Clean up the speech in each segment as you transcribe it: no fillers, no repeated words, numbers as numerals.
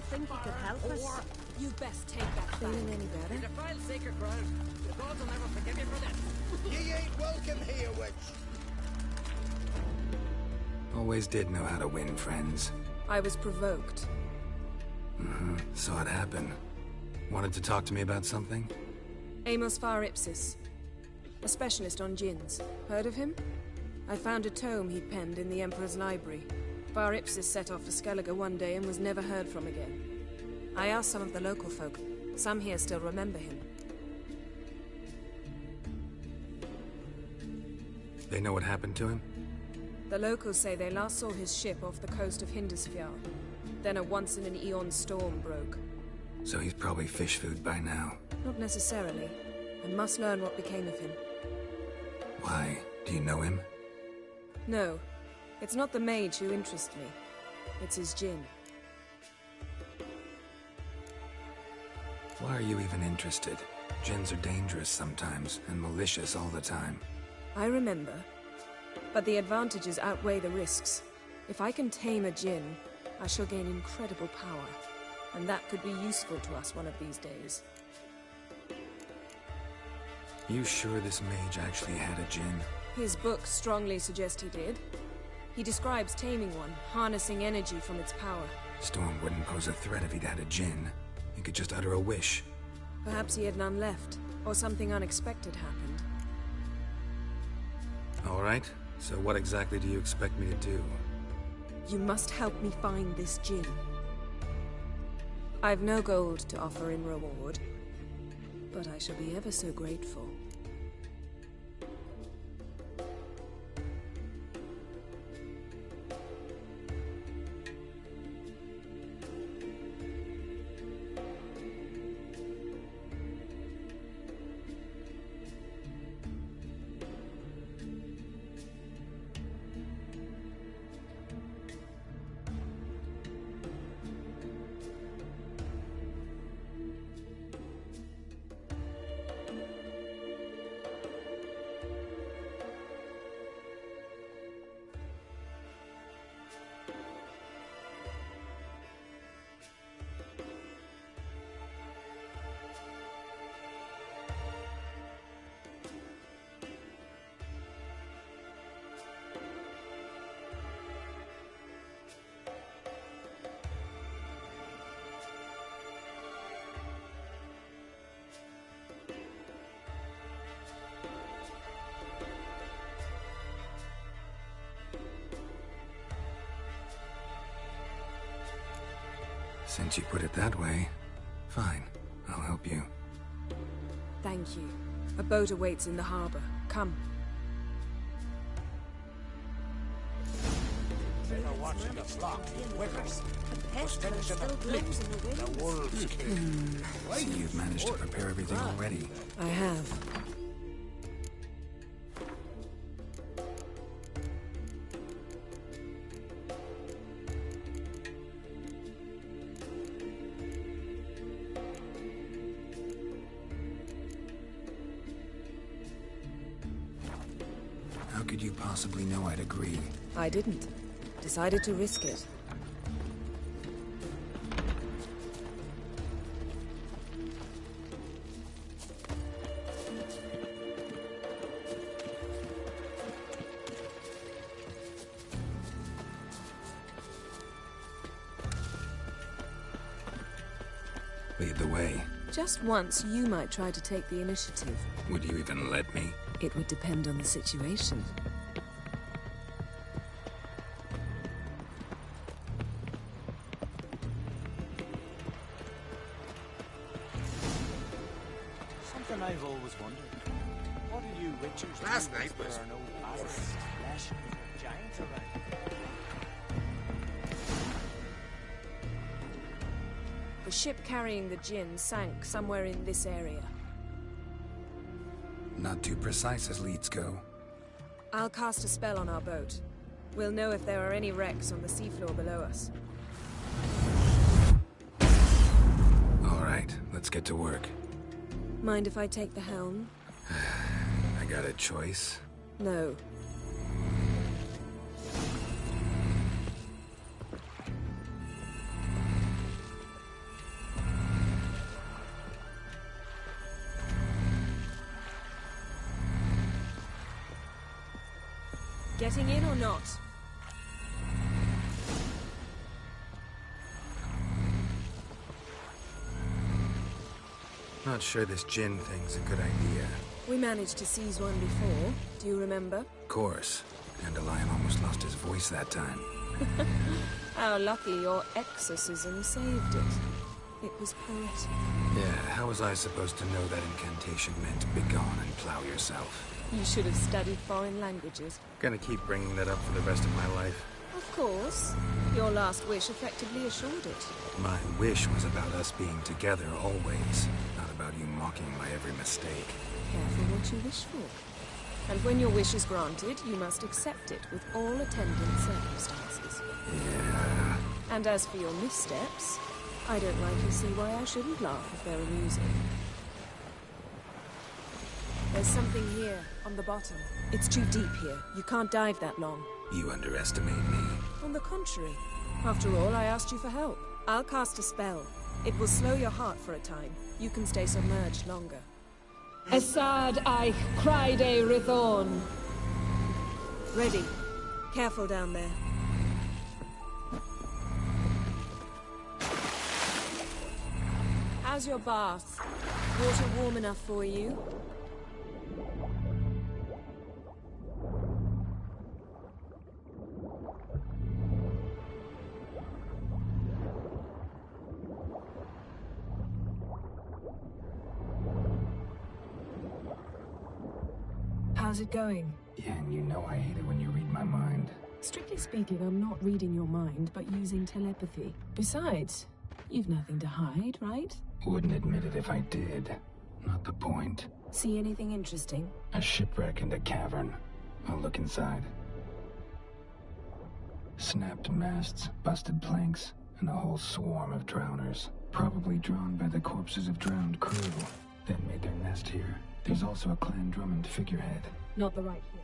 think he could help us? You best take that back. Feeling any better? Defile sacred ground. The gods will never forgive you for this. Ye ain't welcome here, witch. Always did know how to win friends. I was provoked. Saw it happen. Wanted to talk to me about something? Amos Far Ipsis. A specialist on djinns. Heard of him? I found a tome he'd penned in the Emperor's library. Far Ipsis set off for Skellige one day and was never heard from again. I asked some of the local folk. Some here still remember him. They know what happened to him? The locals say they last saw his ship off the coast of Hindisfjall. Then a once-in-an-eon storm broke. So he's probably fish food by now. Not necessarily. I must learn what became of him. Why? Do you know him? No. It's not the mage who interests me. It's his djinn. Why are you even interested? Djinns are dangerous sometimes, and malicious all the time. I remember. But the advantages outweigh the risks. If I can tame a djinn, I shall gain incredible power. And that could be useful to us one of these days. You sure this mage actually had a djinn? His books strongly suggest he did. He describes taming one, harnessing energy from its power. Storm wouldn't pose a threat if he'd had a djinn. He could just utter a wish. Perhaps he had none left, or something unexpected happened. All right, so what exactly do you expect me to do? You must help me find this djinn. I've no gold to offer in reward, but I shall be ever so grateful. Since you put it that way, fine. I'll help you. Thank you. A boat awaits in the harbor. Come. They're watching the flock in withers. A pest still blows in the wind. The wolves king. So you've managed to prepare everything already. I have. How could you possibly know I'd agree? I didn't. Decided to risk it. Lead the way. Just once, you might try to take the initiative. Would you even let me? It would depend on the situation. Something I've always wondered. What are you witchers Last doing night if was there are no bastards, flesh, and giants around? The ship carrying the djinn sank somewhere in this area. Not too precise as leads go. I'll cast a spell on our boat. We'll know if there are any wrecks on the seafloor below us. All right, let's get to work. Mind if I take the helm? I got a choice. No. Getting in or not? Not sure this Jinn thing's a good idea. We managed to seize one before. Do you remember? Of course. Dandelion almost lost his voice that time. How lucky your exorcism saved it. It was poetic. Yeah, how was I supposed to know that incantation meant begone and plow yourself? You should have studied foreign languages. Gonna keep bringing that up for the rest of my life. Of course. Your last wish effectively assured it. My wish was about us being together always, not about you mocking my every mistake. Careful what you wish for. And when your wish is granted, you must accept it with all attendant circumstances. Yeah. And as for your missteps, I don't likely see why I shouldn't laugh if they're amusing. There's something here, on the bottom. It's too deep here. You can't dive that long. You underestimate me. On the contrary. After all, I asked you for help. I'll cast a spell. It will slow your heart for a time. You can stay submerged longer. Esad Eich Criede Rithorn. Ready. Careful down there. How's your bath? Water warm enough for you? How's it going? Yeah, and you know I hate it when you read my mind. Strictly speaking, I'm not reading your mind, but using telepathy. Besides, you've nothing to hide, right? Wouldn't admit it if I did. Not the point. See anything interesting? A shipwreck and a cavern. I'll look inside. Snapped masts, busted planks, and a whole swarm of drowners. Probably drawn by the corpses of drowned crew. Then made their nest here. There's also a Clan Drummond figurehead. Not the right here.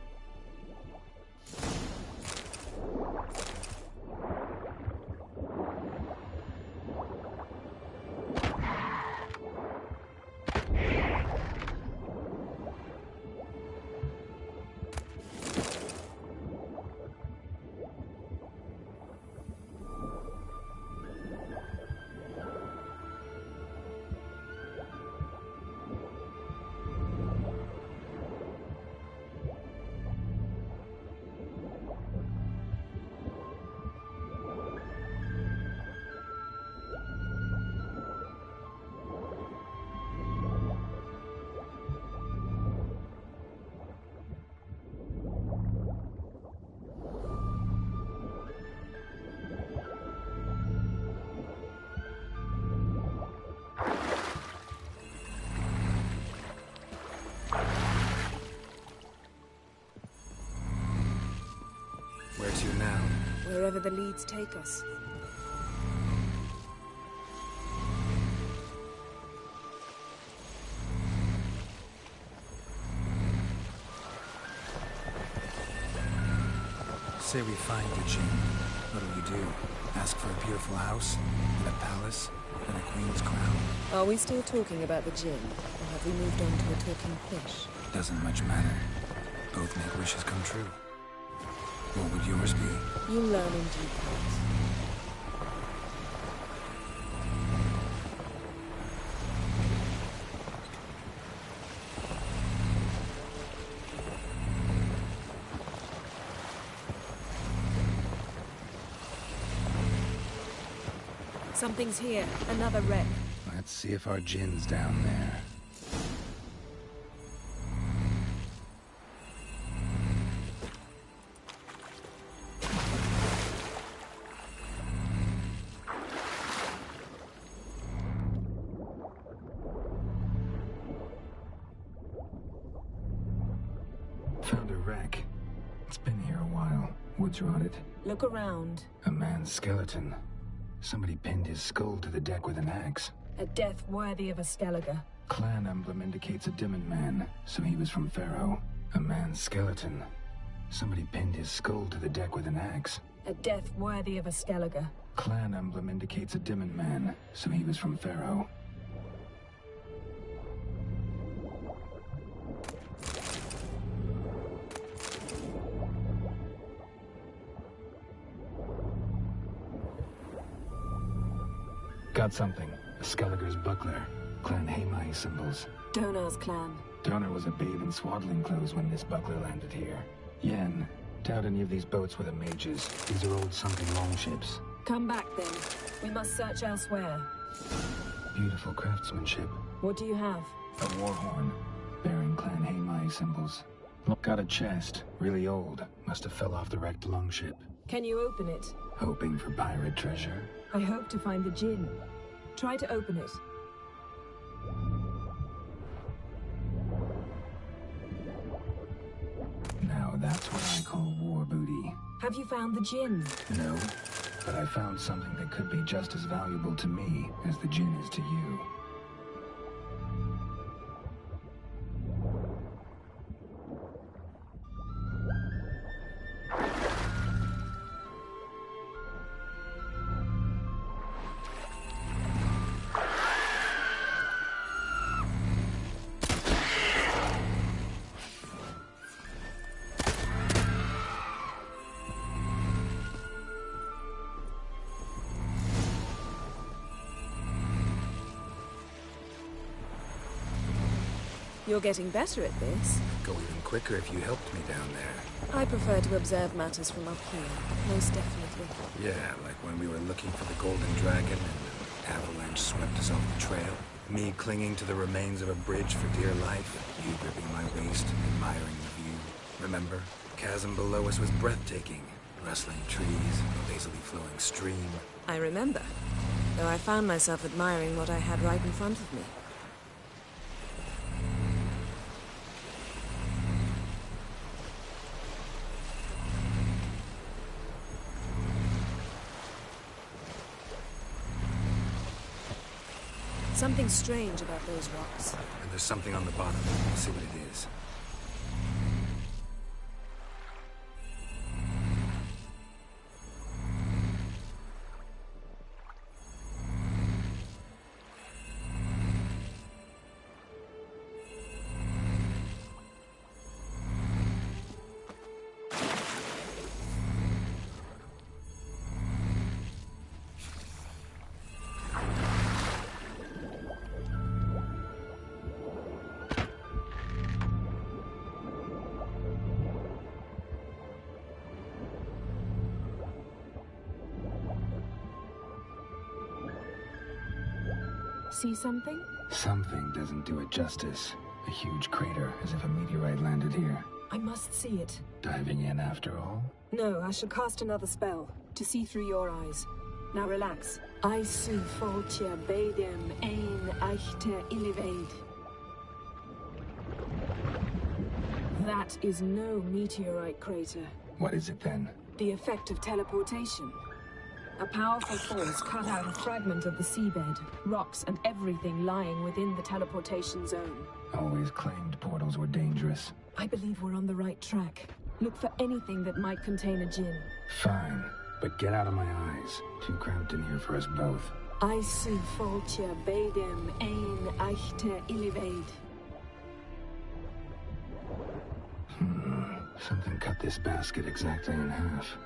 Where to now? Wherever the leads take us. Say we find the Jinn. What'll you do? Ask for a beautiful house? And a palace? And a queen's crown? Are we still talking about the Jinn? Or have we moved on to a talking fish? Doesn't much matter. Both make wishes come true. What would yours be? You'll learn in due course. Something's here. Another wreck. Let's see if our Jinn's down there. Found a wreck. It's been here a while. Wood's rotted. Look around. A man's skeleton. Somebody pinned his skull to the deck with an axe. A death worthy of a Skellige. Clan emblem indicates a Dimmen man, so he was from Pharaoh. A man's skeleton. Somebody pinned his skull to the deck with an axe. A death worthy of a Skellige. Clan emblem indicates a Dimmen man, so he was from Pharaoh. Got something. A Skelliger's buckler. Clan Haemai symbols. Donar's clan. Donar was a babe in swaddling clothes when this buckler landed here. Yen, doubt any of these boats were the mages. These are old sunken longships. Come back then. We must search elsewhere. Beautiful craftsmanship. What do you have? A war horn, bearing Clan Haemai symbols. Got a chest, really old. Must have fell off the wrecked longship. Can you open it? Hoping for pirate treasure. I hope to find the Jinn. Try to open it. Now that's what I call war booty. Have you found the Jinn? No, but I found something that could be just as valuable to me as the Jinn is to you. You're getting better at this. Go even quicker if you helped me down there. I prefer to observe matters from up here, most definitely. Yeah, like when we were looking for the Golden Dragon and an avalanche swept us off the trail. Me clinging to the remains of a bridge for dear life. You gripping my waist, admiring the view. Remember? The chasm below us was breathtaking. Rustling trees, a lazily flowing stream. I remember, though I found myself admiring what I had right in front of me. Something strange about those rocks. And there's something on the bottom. We'll see what it is. See something? Something doesn't do it justice. A huge crater, as if a meteorite landed here. I must see it. Diving in after all? No, I shall cast another spell, to see through your eyes. Now relax. I su foltje bedem ein echte illivaid. That is no meteorite crater. What is it then? The effect of teleportation. A powerful force cut out a fragment of the seabed, rocks and everything lying within the teleportation zone. Always claimed portals were dangerous. I believe we're on the right track. Look for anything that might contain a Jinn. Fine, but get out of my eyes. Too cramped in here for us both. I su foltje bedem ein echte illivaid. Something cut this basket exactly in half.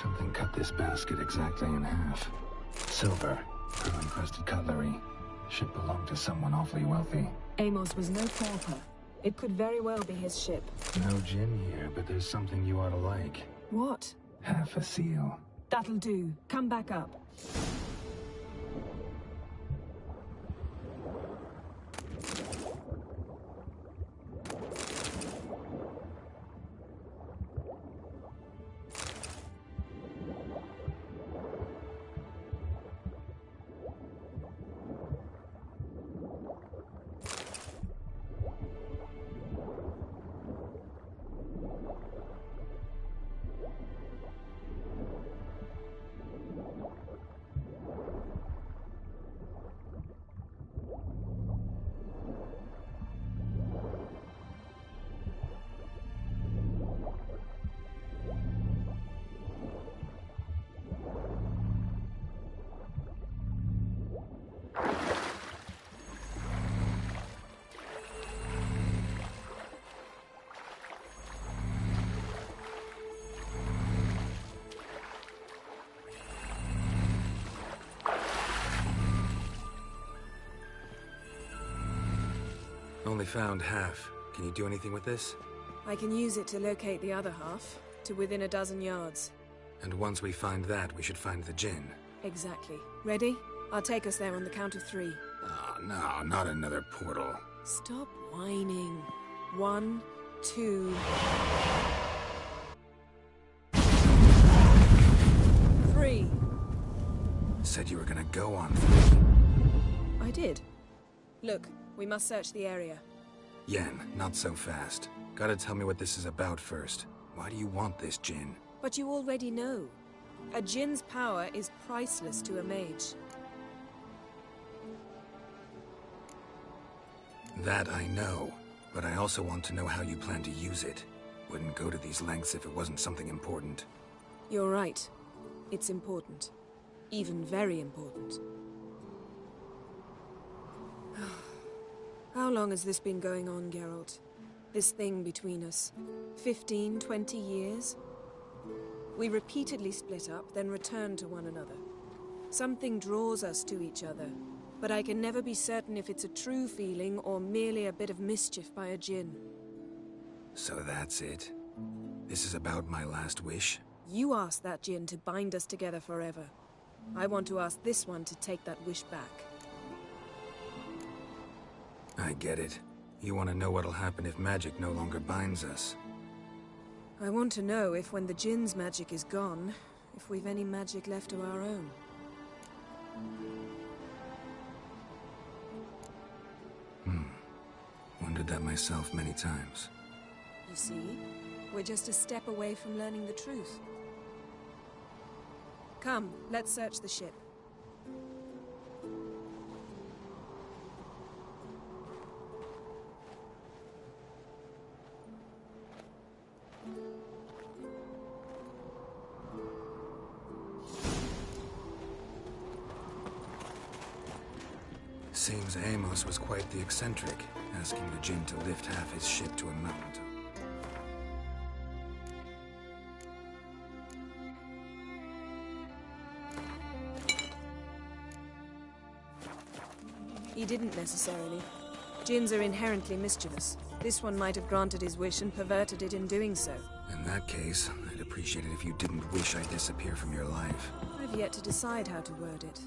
Something cut this basket exactly in half. Silver, pearl-encrusted cutlery. Ship belonged to someone awfully wealthy. Amos was no pauper. It could very well be his ship. No gin here, but there's something you ought to like. What? Half a seal. That'll do. Come back up. found half. Can you do anything with this? I can use it to locate the other half, to within a dozen yards. And once we find that, we should find the Jinn. Exactly. Ready? I'll take us there on the count of 3. Oh, no, not another portal. Stop whining. 1, 2... 3. Said you were gonna go on 3. I did. Look, we must search the area. Yen, not so fast. Gotta tell me what this is about first. Why do you want this Jinn? But you already know. A Jinn's power is priceless to a mage. That I know, but I also want to know how you plan to use it. Wouldn't go to these lengths if it wasn't something important. You're right. It's important. Even very important. How long has this been going on, Geralt? This thing between us? 15, 20 years? We repeatedly split up, then return to one another. Something draws us to each other, but I can never be certain if it's a true feeling or merely a bit of mischief by a Jinn. So that's it? This is about my last wish? You asked that Jinn to bind us together forever. I want to ask this one to take that wish back. I get it. You want to know what'll happen if magic no longer binds us. I want to know if when the Jinn's magic is gone, if we've any magic left of our own. Wondered that myself many times. You see, we're just a step away from learning the truth. Come, let's search the ship. Seems Amos was quite the eccentric, asking the Jinn to lift half his ship to a mountain. He didn't necessarily. Jinns are inherently mischievous. This one might have granted his wish and perverted it in doing so. In that case, I'd appreciate it if you didn't wish I'd disappear from your life. I've yet to decide how to word it.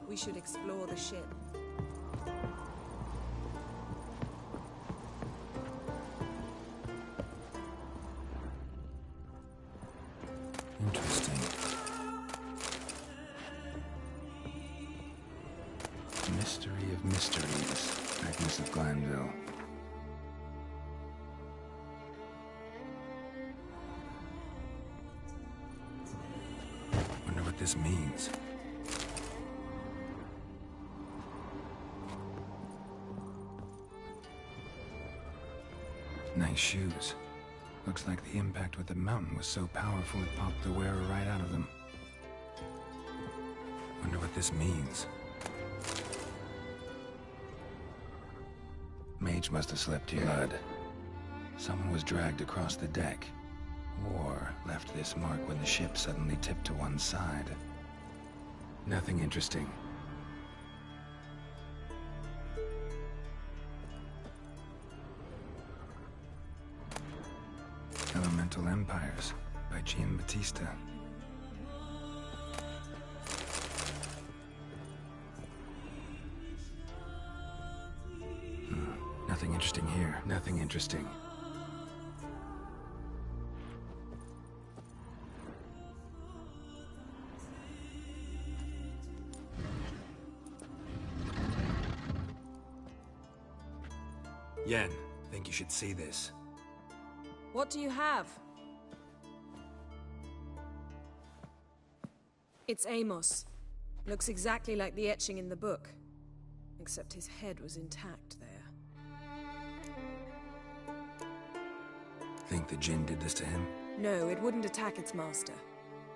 We should explore the ship. Interesting. Mystery of mysteries, Agnes of Glanville. Wonder what this means. Nice shoes. Looks like the impact with the mountain was so powerful it popped the wearer right out of them. Wonder what this means. Mage must have slipped here. Blood. Someone was dragged across the deck. Or left this mark when the ship suddenly tipped to one side. Nothing interesting. Elemental Empires by Gian Battista. Nothing interesting here. Nothing interesting. Yen, think you should see this. What do you have? It's Amos. Looks exactly like the etching in the book. Except his head was intact there. Think the Jinn did this to him? No, it wouldn't attack its master.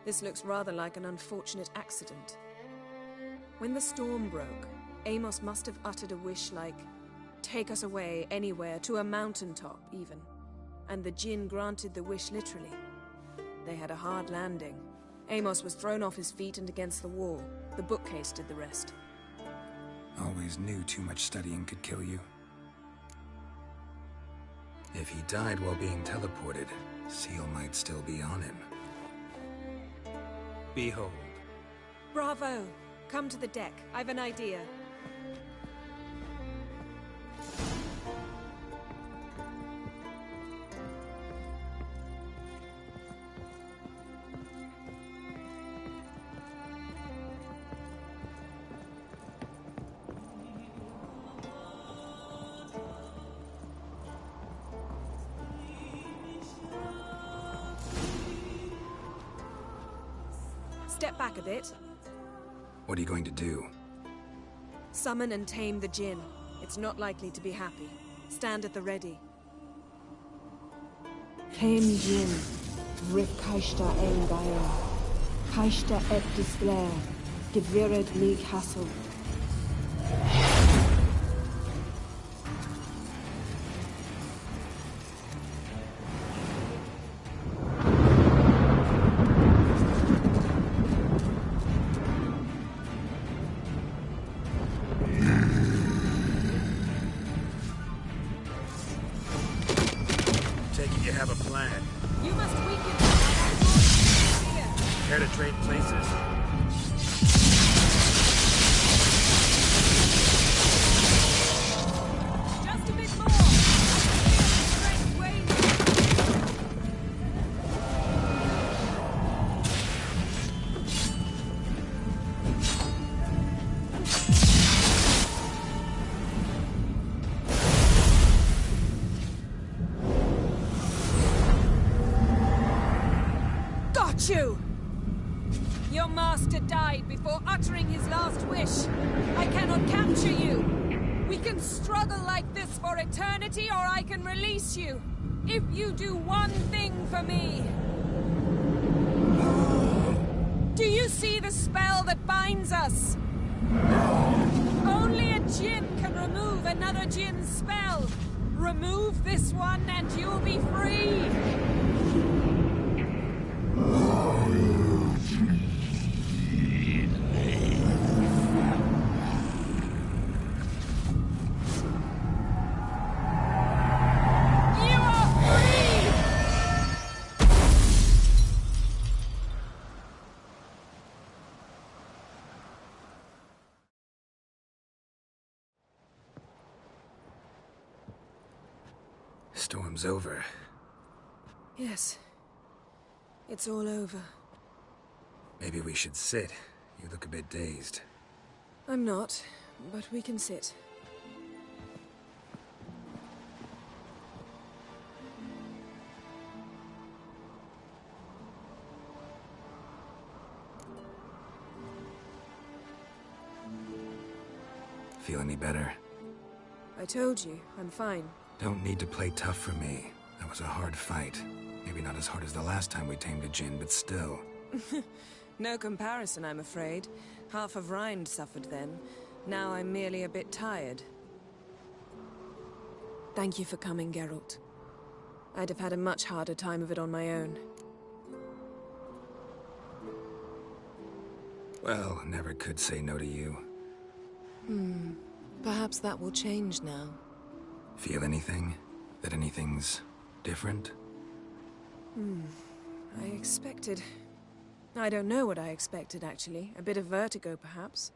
This looks rather like an unfortunate accident. When the storm broke, Amos must have uttered a wish like, "Take us away, anywhere, to a mountaintop, even." And the Jinn granted the wish literally. They had a hard landing, Amos was thrown off his feet and against the wall. The bookcase did the rest. Always knew too much studying could kill you. If he died while being teleported, Seal might still be on him. Behold. Bravo! Come to the deck. I've an idea. Step back a bit. What are you going to do? Summon and tame the Jinn. It's not likely to be happy. Stand at the ready. Tame Jinn. Rif Kaishta ein Bayer. Kaishta et Disblair. Gevired League Hassel. You have a plan. You must weaken the idea. Care to trade places? Just a bit more. I can feel the strength waning. Got you! Your master died before uttering his last wish. I cannot capture you. We can struggle like this for eternity, or I can release you. If you do one thing for me. Do you see the spell that binds us? Only a Jinn can remove another Jinn's spell. Remove this one and you'll be free. Storm's over. Yes. It's all over. Maybe we should sit. You look a bit dazed. I'm not, but we can sit. Feel any better? I told you, I'm fine. Don't need to play tough for me. That was a hard fight. Maybe not as hard as the last time we tamed a Jinn, but still. No comparison, I'm afraid. Half of Rind suffered then. Now I'm merely a bit tired. Thank you for coming, Geralt. I'd have had a much harder time of it on my own. Well, never could say no to you. Perhaps that will change now. Feel anything? That anything's different? I expected... I don't know what I expected, actually. A bit of vertigo, perhaps.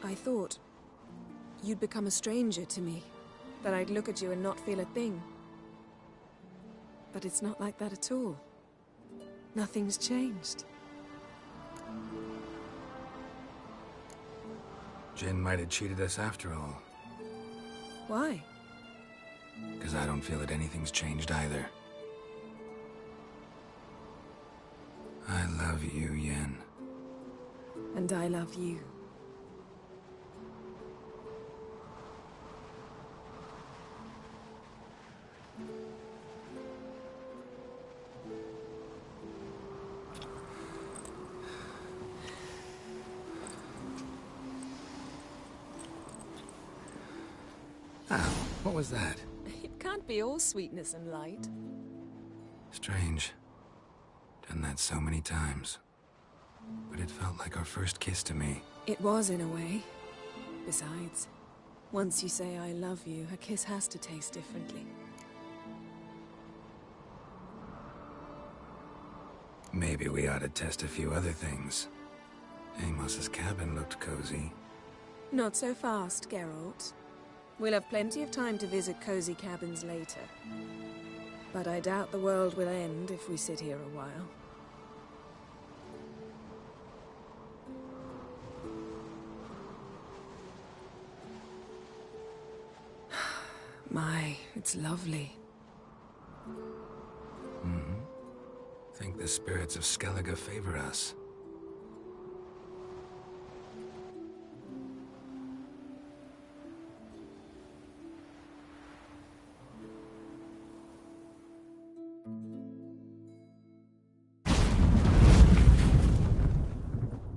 I thought you'd become a stranger to me. That I'd look at you and not feel a thing. But it's not like that at all. Nothing's changed. Jinn might have cheated us after all. Why? Because I don't feel that anything's changed either. I love you, Yen. And I love you. Ah, what was that? It can't be all sweetness and light. Strange. Done that so many times. But it felt like our first kiss to me. It was, in a way. Besides, once you say I love you, a kiss has to taste differently. Maybe we ought to test a few other things. Amos's cabin looked cozy. Not so fast, Geralt. We'll have plenty of time to visit cozy cabins later. But I doubt the world will end if we sit here a while. My, it's lovely. Think the spirits of Skellige favor us.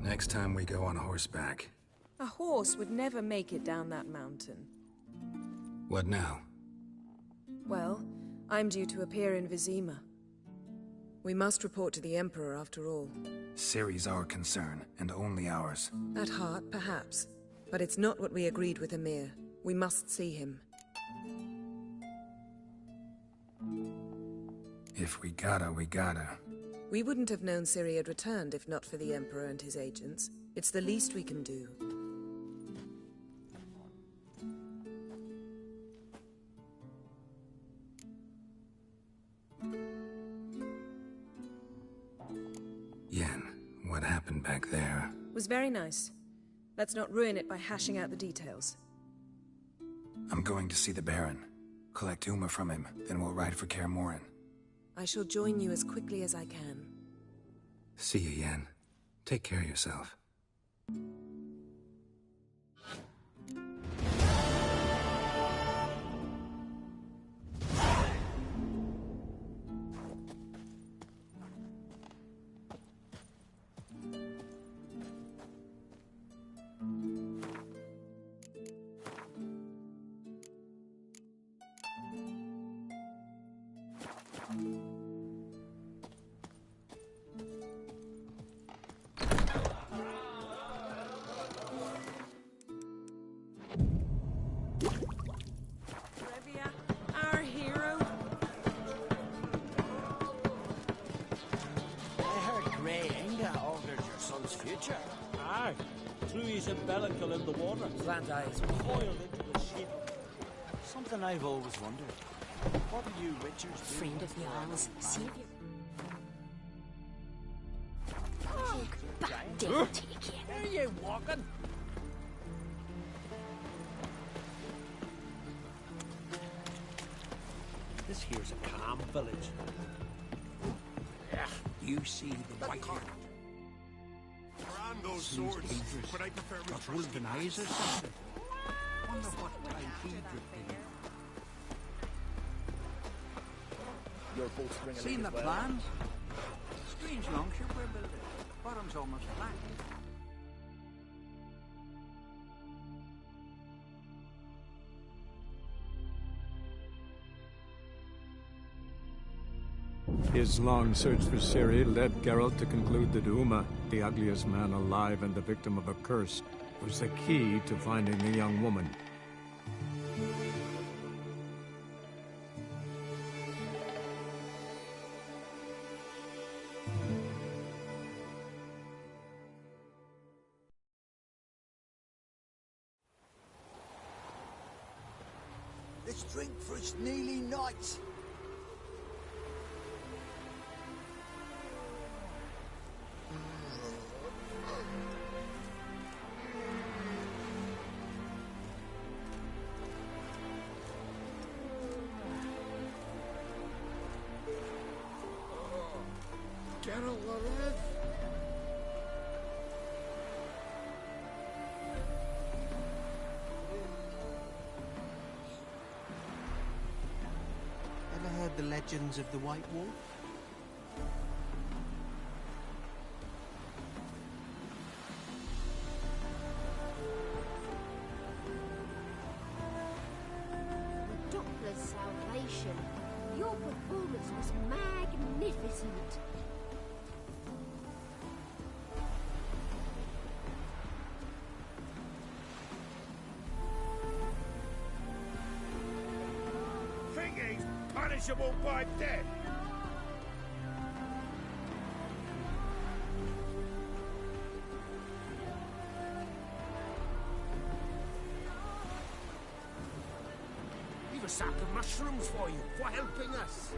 Next time we go on horseback. A horse would never make it down that mountain. What now? Well, I'm due to appear in Vizima. We must report to the Emperor after all. Ciri's our concern, and only ours. At heart, perhaps. But it's not what we agreed with Emir. We must see him. If we gotta, we gotta. We wouldn't have known Ciri had returned if not for the Emperor and his agents. It's the least we can do. Yen, what happened back there? Was very nice. Let's not ruin it by hashing out the details. I'm going to see the Baron. Collect Uma from him, then we'll ride for Kaer Morhen. I shall join you as quickly as I can. See you, Yen. Take care of yourself. Our hero. I heard Grey Inga altered your son's future. Aye. Threw his umbilical in the water. Plant eyes. Coiled into the sheep. Something I've always wondered. What are you Witchers doing? Friend of the Owls, savior. Devil take you. Where are you walking? This here's a calm village. Yeah, you see the white hair. Those Seems swords, dangerous. but I prefer Got wolven eyes or something. Wonder what time he drifted in. Your boat's bringing Seen the as well. plans? Strange longship we're building. Bottom's almost flat. His long search for Ciri led Geralt to conclude that Uma, the ugliest man alive and the victim of a curse, was the key to finding the young woman. Let's drink for its nearly night. Ever heard the legends of the White Wolf? The Doppler's salvation. Your performance was magnificent. Think he's punishable by death? Leave a sack of mushrooms for you, for helping us.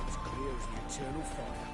As clear as the eternal fire.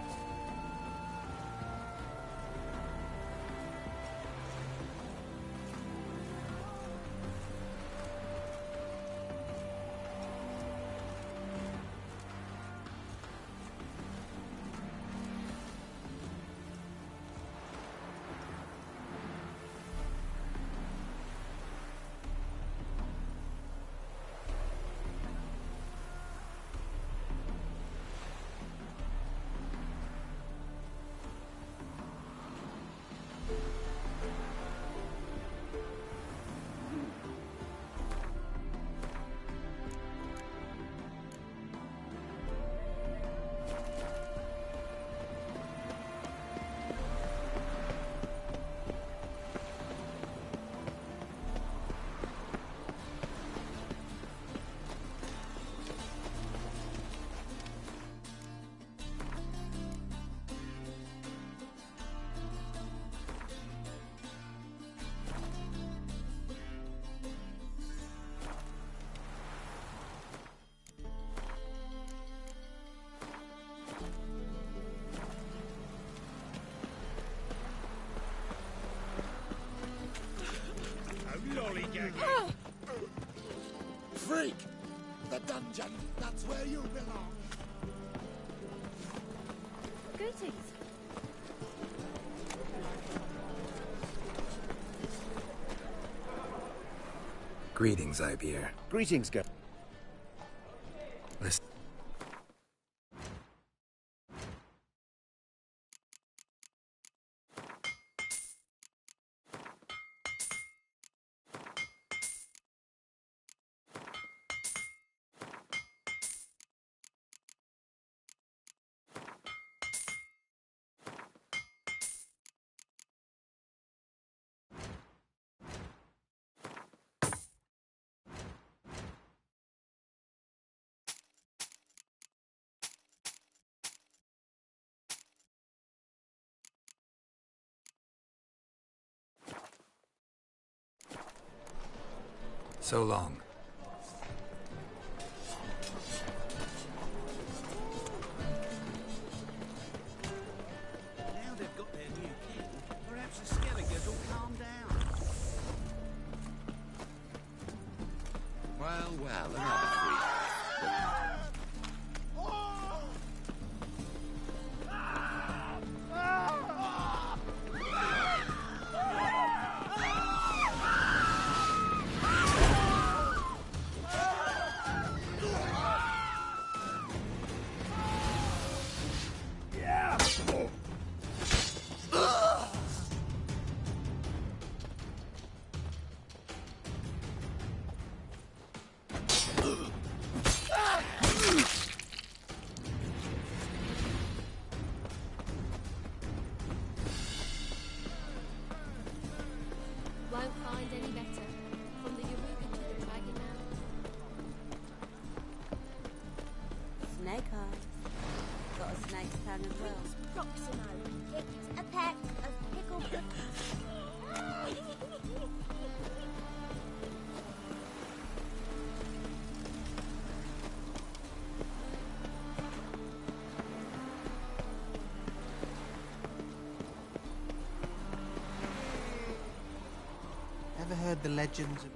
Lollygagging. Freak! The dungeon, that's where you belong. Greetings. Greetings, Ibier. Greetings, girl. Listen. So long. Now they've got their new king, perhaps the Skelligers will calm down. Well, well, another freak. Won't find any better. From the Yoruga to the Dragon now. Snake eyes. Got a snake tongue as well. Proximo. It's a pack of pickled... Ever heard the legends of...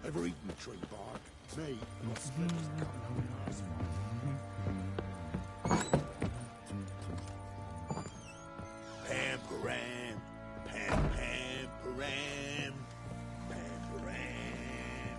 Ever eaten tree bark? Me, not splinters coming out of Pam param, pam pam param, pam param.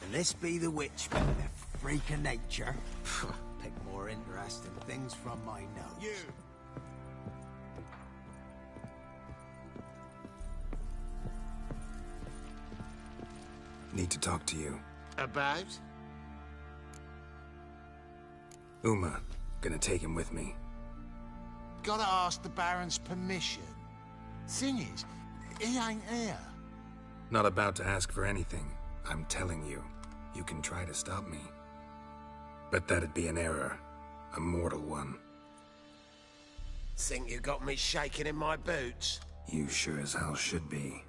And this be the witch, but the freak of nature. Pick more interesting things from my notes. You! Need to talk to you. About? Uma. Gonna take him with me. Gotta ask the Baron's permission. Thing is, he ain't here. Not about to ask for anything. I'm telling you. You can try to stop me. But that'd be an error. A mortal one. Think you got me shaking in my boots? You sure as hell should be.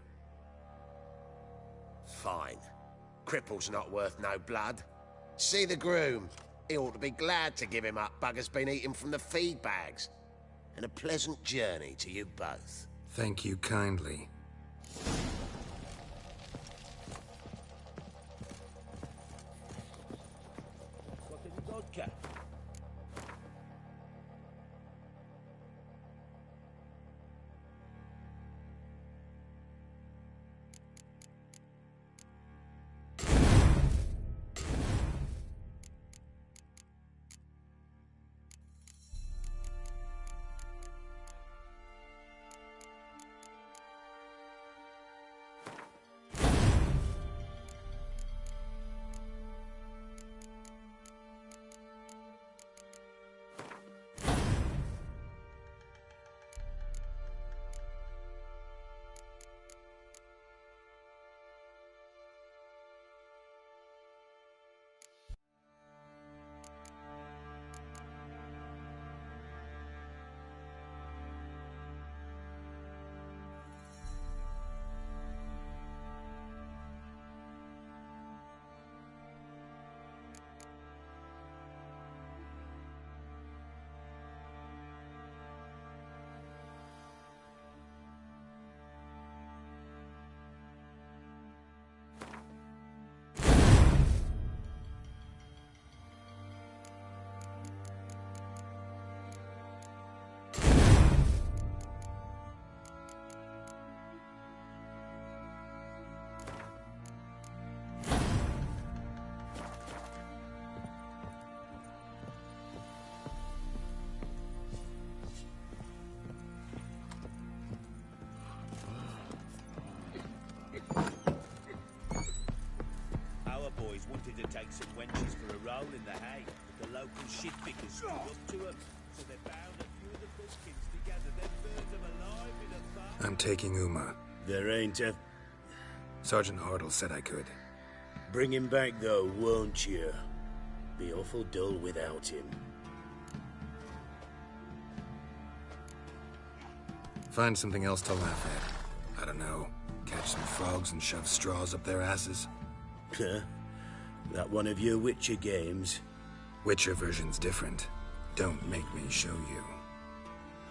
Fine. Cripple's not worth no blood. See the groom. He ought to be glad to give him up. Bugger's been eating from the feed bags. And a pleasant journey to you both. Thank you kindly. Vodka. Boys wanted to take some wenches for a roll in the hay, but the local shit pickers stood up to them, so they bound a few of the buskins together, then burned them alive in a fire. I'm taking Uma. There ain't a... Sergeant Hartle said I could. Bring him back, though, won't you? Be awful dull without him. Find something else to laugh at. I don't know. Catch some frogs and shove straws up their asses. Huh? That one of your Witcher games? Witcher version's different. Don't make me show you.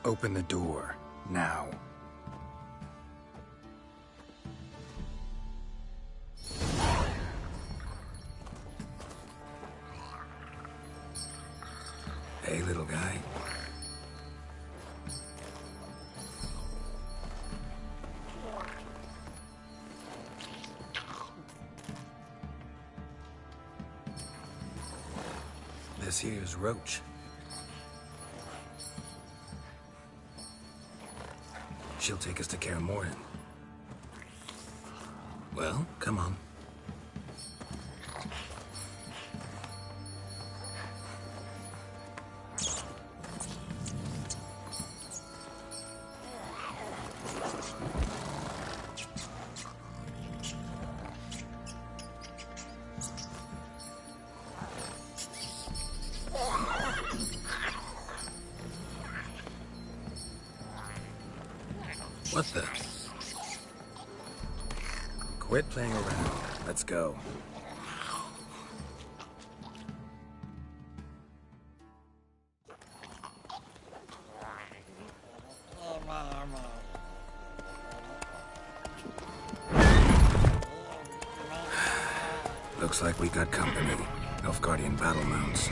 Open the door, now. Hey, little guy. This here's Roach. She'll take us to Kaer Morhen. Well, come on. What the? Quit playing around. Let's go. Looks like we got company. Nilfgaardian battle mounts.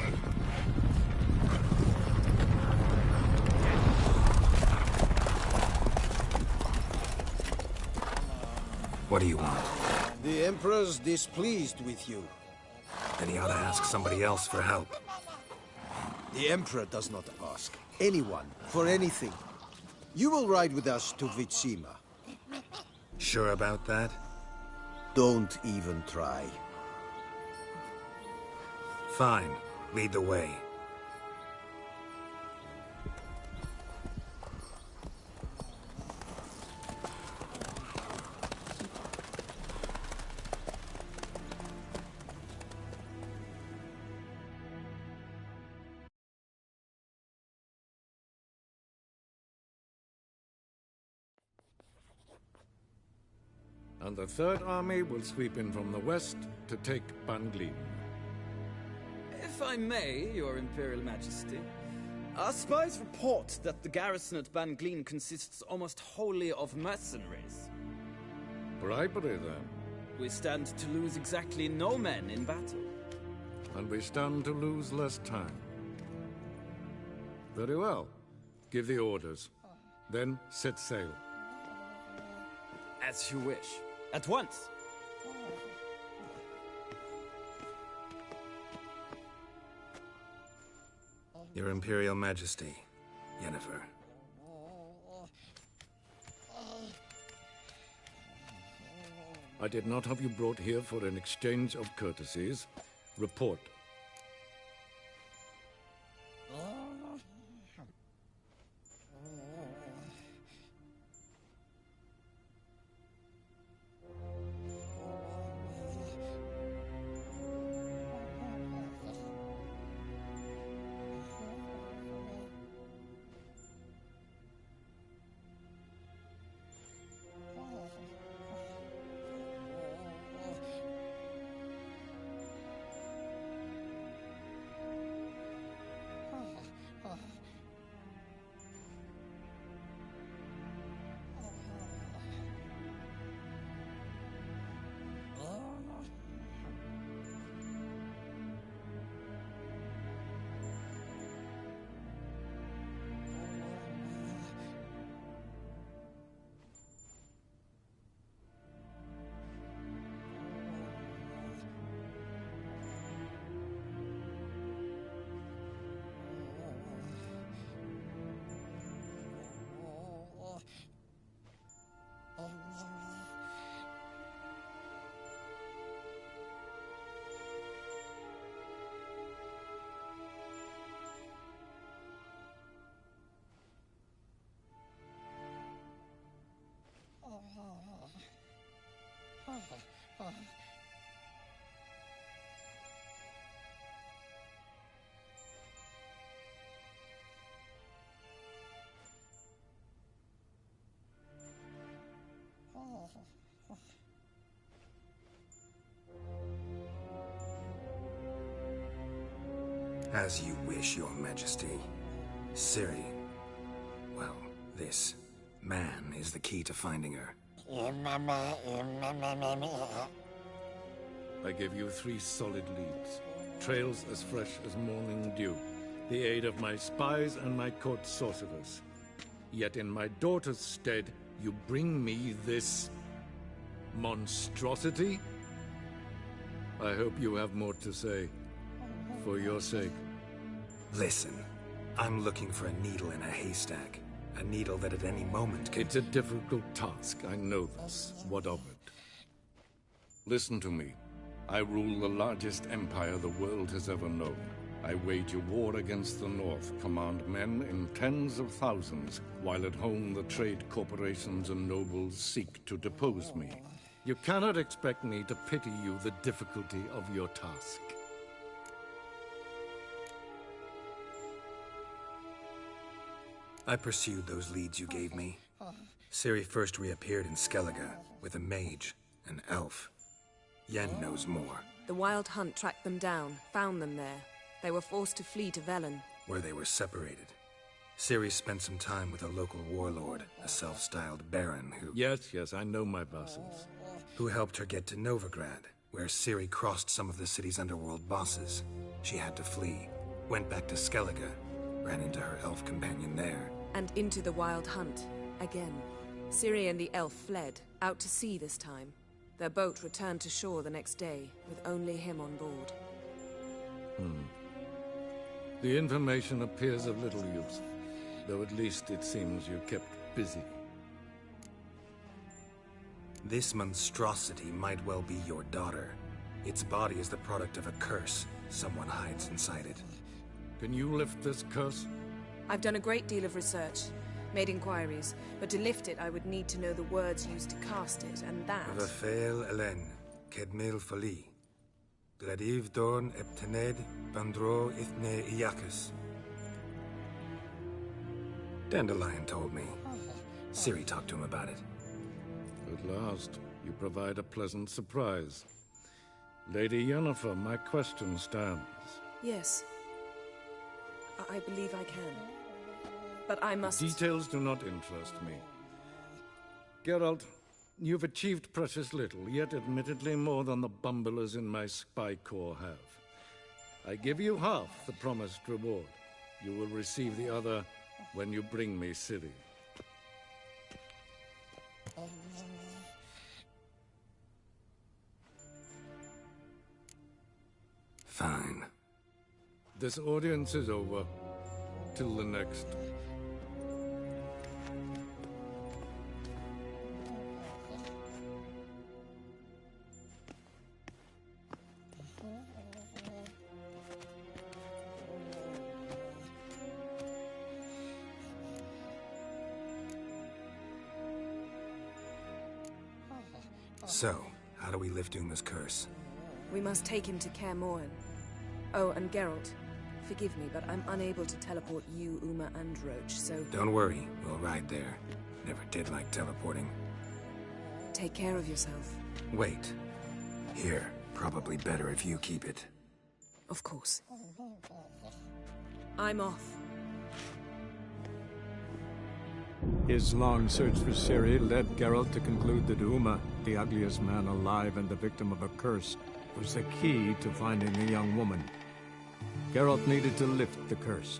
What do you want? The Emperor's displeased with you. Then he ought to ask somebody else for help. The Emperor does not ask anyone for anything. You will ride with us to Vitsima. Sure about that? Don't even try. Fine. Lead the way. And the Third Army will sweep in from the west to take Banglin. If I may, Your Imperial Majesty, our spies report that the garrison at Banglin consists almost wholly of mercenaries. Bribery, then. We stand to lose exactly no men in battle. And we stand to lose less time. Very well. Give the orders. Then set sail. As you wish. At once. Your Imperial Majesty, Yennefer. I did not have you brought here for an exchange of courtesies. Report. As you wish, Your Majesty. Ciri. Well, this man is the key to finding her. I gave you 3 solid leads. Trails as fresh as morning dew. The aid of my spies and my court sorcerers. Yet in my daughter's stead, you bring me this monstrosity? I hope you have more to say. For your sake. Listen, I'm looking for a needle in a haystack. A needle that at any moment can... It's a difficult task, I know this. What of it? Listen to me. I rule the largest empire the world has ever known. I wage a war against the North, command men in tens of thousands, while at home the trade corporations and nobles seek to depose me. You cannot expect me to pity you the difficulty of your task. I pursued those leads you gave me. Ciri first reappeared in Skellige with a mage, An elf. Yen knows more. The Wild Hunt tracked them down, found them there. They were forced to flee to Velen. Where they were separated. Ciri spent some time with a local warlord, a self-styled baron who... Yes, I know my vassals. Who helped her get to Novigrad, where Ciri crossed some of the city's underworld bosses. She had to flee, went back to Skellige, ran into her elf companion there. And into the Wild Hunt, again. Ciri and the elf fled, out to sea this time. Their boat returned to shore the next day, with only him on board. The information appears of little use, though at least it seems you kept busy. This monstrosity might well be your daughter. Its body is the product of a curse. Someone hides inside it. Can you lift this curse? I've done a great deal of research, made inquiries, but to lift it I would need to know the words used to cast it, and that... Vafael Elen, Kedmil Fali. Gladiv Dorn Eptened Bandro Ithne Iacus. Dandelion told me. Ciri talked to him about it. At last, you provide a pleasant surprise. Lady Yennefer, my question stands. Yes. I believe I can. But I must... Details do not interest me. Geralt, you've achieved precious little, yet admittedly more than the bumblers in my spy corps have. I give you half the promised reward. You will receive the other when you bring me Ciri. Fine. This audience is over. Till the next. So, how do we lift Uma's curse? We must take him to Kaer Morhen. Oh, and Geralt, forgive me, but I'm unable to teleport you, Uma, and Roach, so... Don't worry, we'll ride there. Never did like teleporting. Take care of yourself. Wait. Here, probably better if you keep it. Of course. I'm off. His long search for Ciri led Geralt to conclude that Uma, the ugliest man alive and the victim of a curse, was the key to finding the young woman. Geralt needed to lift the curse,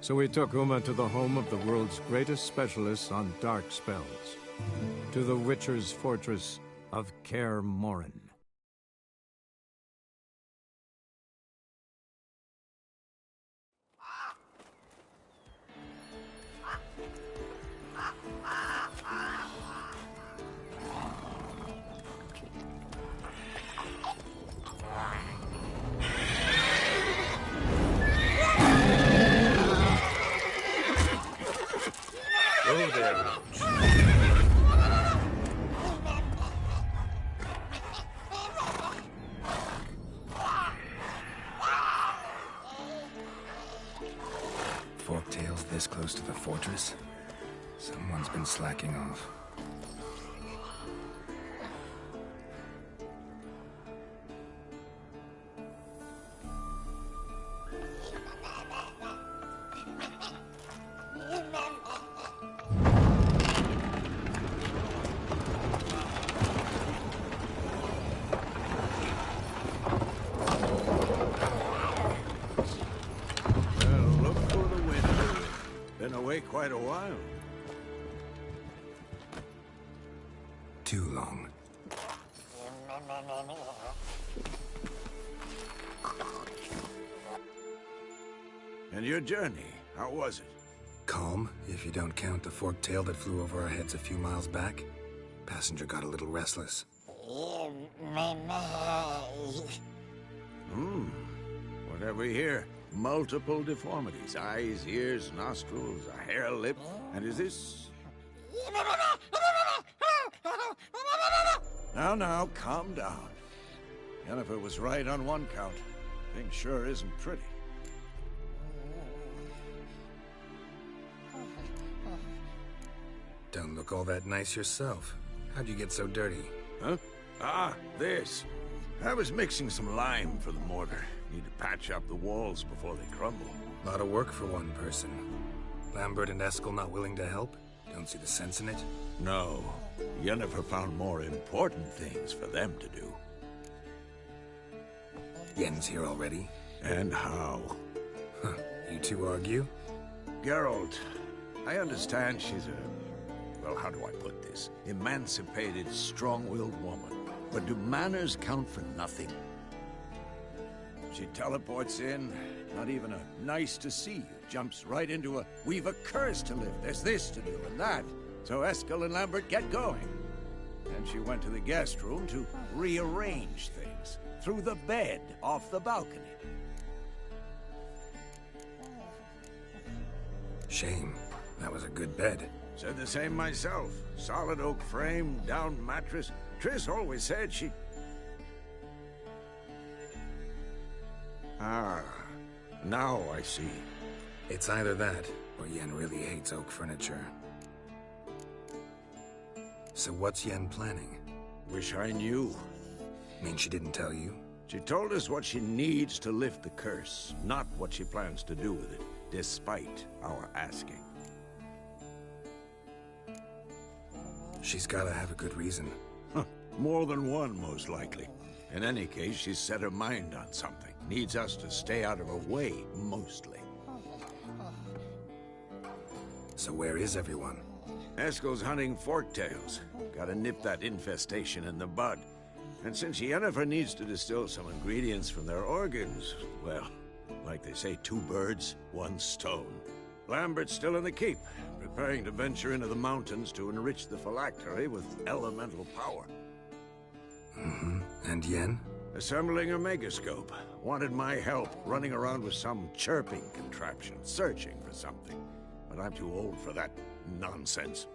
so he took Uma to the home of the world's greatest specialists on dark spells, to the Witcher's fortress of Kaer Morhen. Oh there, Roach. Forktails this close to the fortress? Someone's been slacking off. Quite a while. Too long. And your journey, how was it? Calm, if you don't count the forked tail that flew over our heads a few miles back. Passenger got a little restless. What have we here? Multiple deformities. Eyes, ears, nostrils, a hair lip. And is this... Now, calm down. Yennefer was right on one count. Thing sure isn't pretty. Don't look all that nice yourself. How'd you get so dirty? Huh? Ah, this. I was mixing some lime for the mortar. Need to patch up the walls before they crumble. A lot of work for one person. Lambert and Eskel not willing to help? Don't see the sense in it? No. Yennefer found more important things for them to do. Yen's here already? And how? Huh. You two argue? Geralt, I understand she's a... well, how do I put this? Emancipated, strong-willed woman. But do manners count for nothing? She teleports in, not even a nice to see you. Jumps right into a, we've a curse to live, there's this to do and that. So Eskel and Lambert get going. And she went to the guest room to rearrange things. Through the bed, off the balcony. Shame. That was a good bed. Said the same myself. Solid oak frame, down mattress. Triss always said she... Ah, now I see. It's either that, or Yen really hates oak furniture. So what's Yen planning? Wish I knew. Mean she didn't tell you? She told us what she needs to lift the curse, not what she plans to do with it, despite our asking. She's gotta have a good reason. More than one, most likely. In any case, she's set her mind on something. Needs us to stay out of her way, mostly. So where is everyone? Eskel's hunting forktails. Gotta nip that infestation in the bud. And since Yennefer needs to distill some ingredients from their organs, well, like they say, 2 birds, 1 stone. Lambert's still in the keep, preparing to venture into the mountains to enrich the phylactery with elemental power. Mm-hmm. And Yen? Assembling a megascope. Wanted my help running around with some chirping contraption, searching for something. But I'm too old for that nonsense.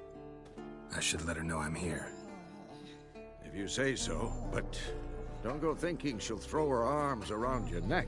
I should let her know I'm here. If you say so, but don't go thinking she'll throw her arms around your neck.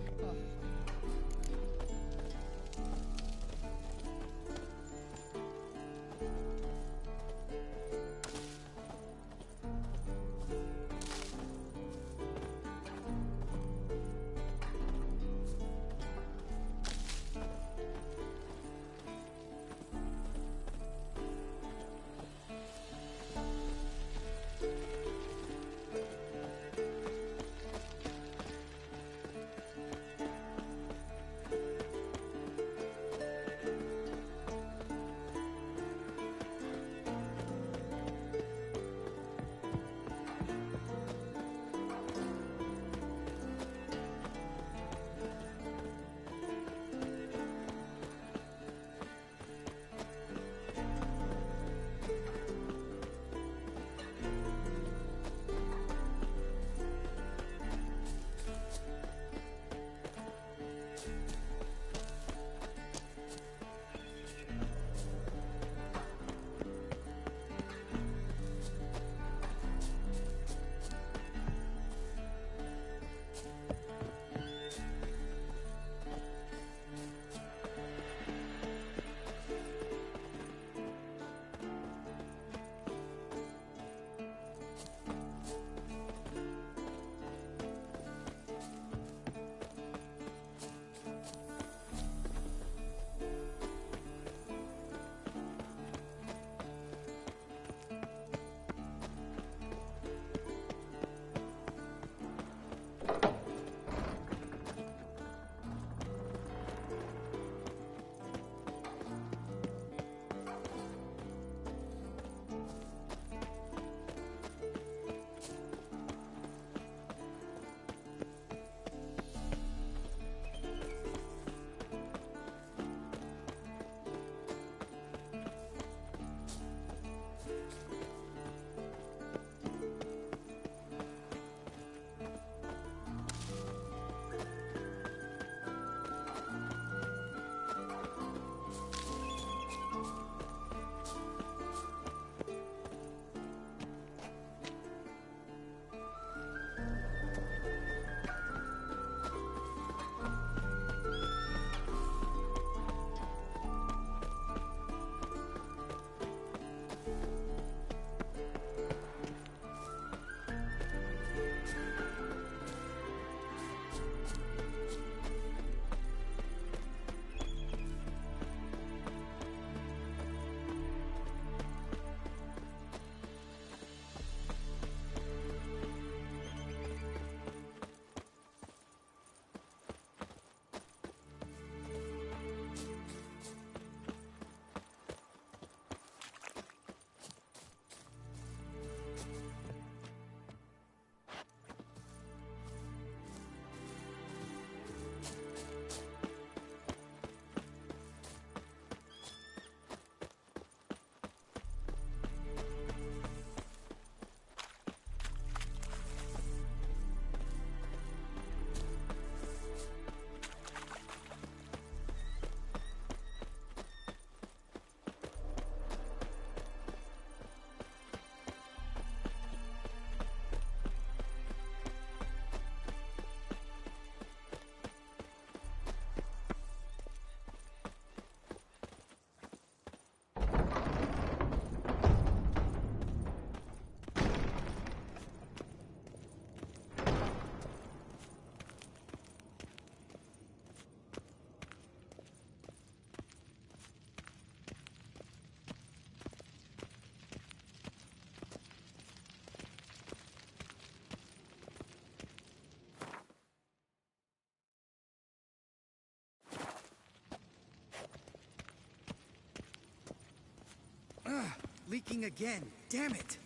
Leaking again. Damn it!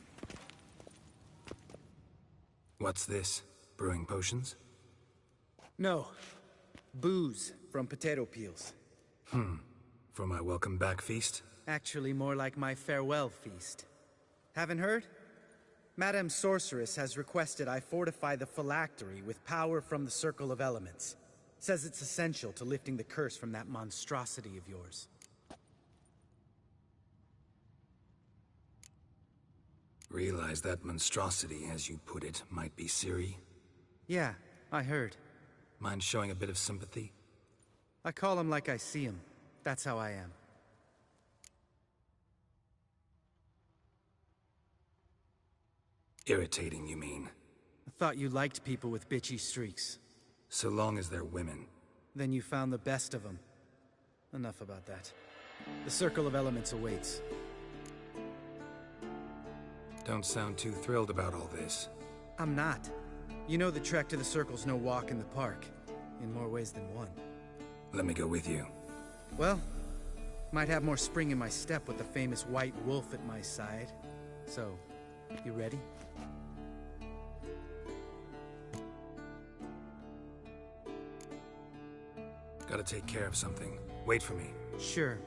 What's this? Brewing potions? No. Booze from potato peels. For my welcome back feast? Actually, more like my farewell feast. Haven't heard? Madame Sorceress has requested I fortify the phylactery with power from the Circle of Elements. Says it's essential to lifting the curse from that monstrosity of yours. Realize that monstrosity, as you put it, might be Ciri? Yeah, I heard. Mind showing a bit of sympathy? I call him like I see him. That's how I am. Irritating, you mean? I thought you liked people with bitchy streaks. So long as they're women. Then you found the best of them. Enough about that. The Circle of Elements awaits. Don't sound too thrilled about all this. I'm not. You know the trek to the Circle's no walk in the park. In more ways than one. Let me go with you. Well, might have more spring in my step with the famous white wolf at my side. So, you ready? Gotta take care of something. Wait for me. Sure.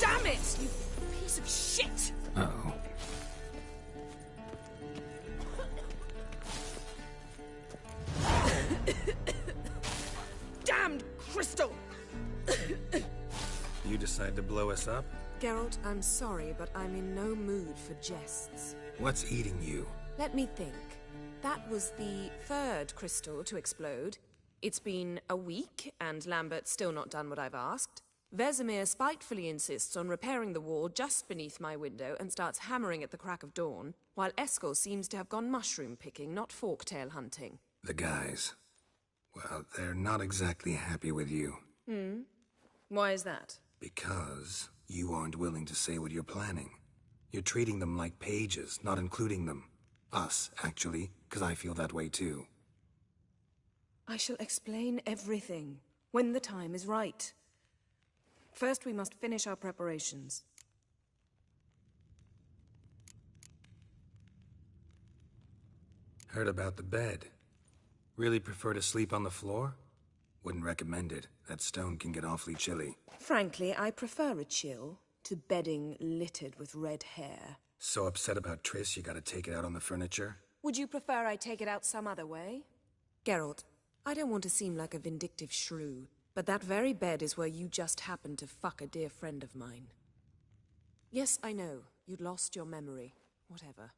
Damn it, you piece of shit! Uh-oh. Damned crystal! You decide to blow us up? Geralt, I'm sorry, but I'm in no mood for jests. What's eating you? Let me think. That was the third crystal to explode. It's been a week, and Lambert's still not done what I've asked. Vesemir spitefully insists on repairing the wall just beneath my window and starts hammering at the crack of dawn, while Eskel seems to have gone mushroom picking, not forktail hunting. The guys. Well, they're not exactly happy with you. Why is that? Because you aren't willing to say what you're planning. You're treating them like pages, not including them. Us, actually, because I feel that way too. I shall explain everything, when the time is right. First, we must finish our preparations. Heard about the bed. Really prefer to sleep on the floor? Wouldn't recommend it. That stone can get awfully chilly. Frankly, I prefer a chill to bedding littered with red hair. So upset about Triss, you gotta take it out on the furniture? Would you prefer I take it out some other way? Geralt, I don't want to seem like a vindictive shrew, but that very bed is where you just happened to fuck a dear friend of mine. Yes, I know, you'd lost your memory. Whatever.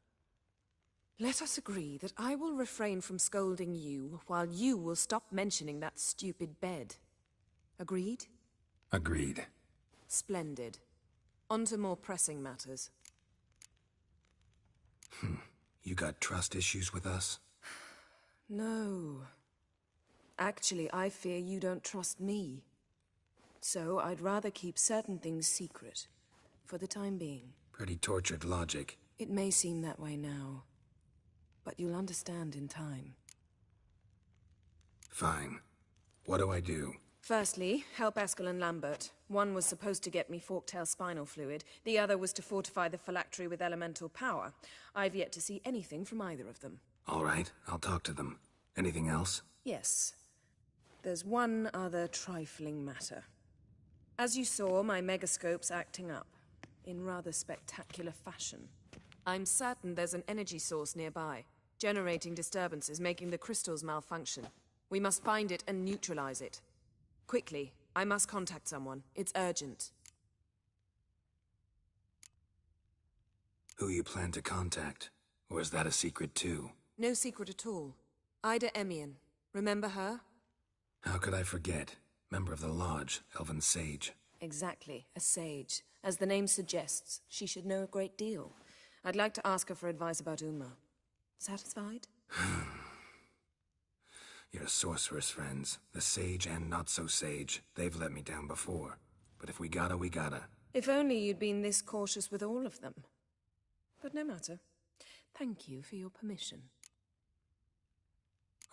Let us agree that I will refrain from scolding you, while you will stop mentioning that stupid bed. Agreed? Agreed. Splendid. On to more pressing matters. You got trust issues with us? No. Actually, I fear you don't trust me. So I'd rather keep certain things secret, for the time being. Pretty tortured logic. It may seem that way now, but you'll understand in time. Fine. What do I do? Firstly, help Eskel and Lambert. One was supposed to get me forktail spinal fluid, the other was to fortify the phylactery with elemental power. I've yet to see anything from either of them. All right, I'll talk to them. Anything else? Yes. There's one other trifling matter. As you saw, my megascope's acting up, in rather spectacular fashion. I'm certain there's an energy source nearby, generating disturbances, making the crystals malfunction. We must find it and neutralize it. Quickly, I must contact someone. It's urgent. Who you plan to contact? Or is that a secret too? No secret at all. Ida Emian. Remember her? How could I forget? Member of the Lodge, Elven Sage. Exactly, a sage. As the name suggests, she should know a great deal. I'd like to ask her for advice about Uma. Satisfied? Your sorceress friends, the sage and not-so-sage, they've let me down before. But if we gotta, we gotta. If only you'd been this cautious with all of them. But no matter. Thank you for your permission.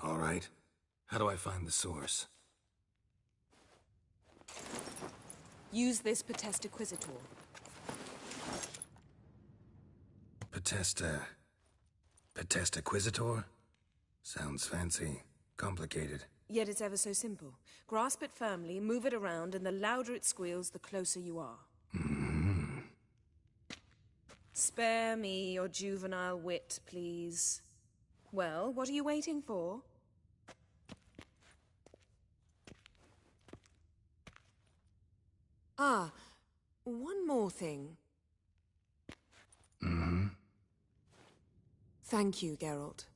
All right. How do I find the source? Use this Potesta Quisitor. Potesta Quisitor? Sounds fancy. Complicated. Yet it's ever so simple. Grasp it firmly, move it around, and the louder it squeals, the closer you are. Mm-hmm. Spare me your juvenile wit, please. Well, what are you waiting for? Ah, one more thing. Mm-hmm. Thank you, Geralt.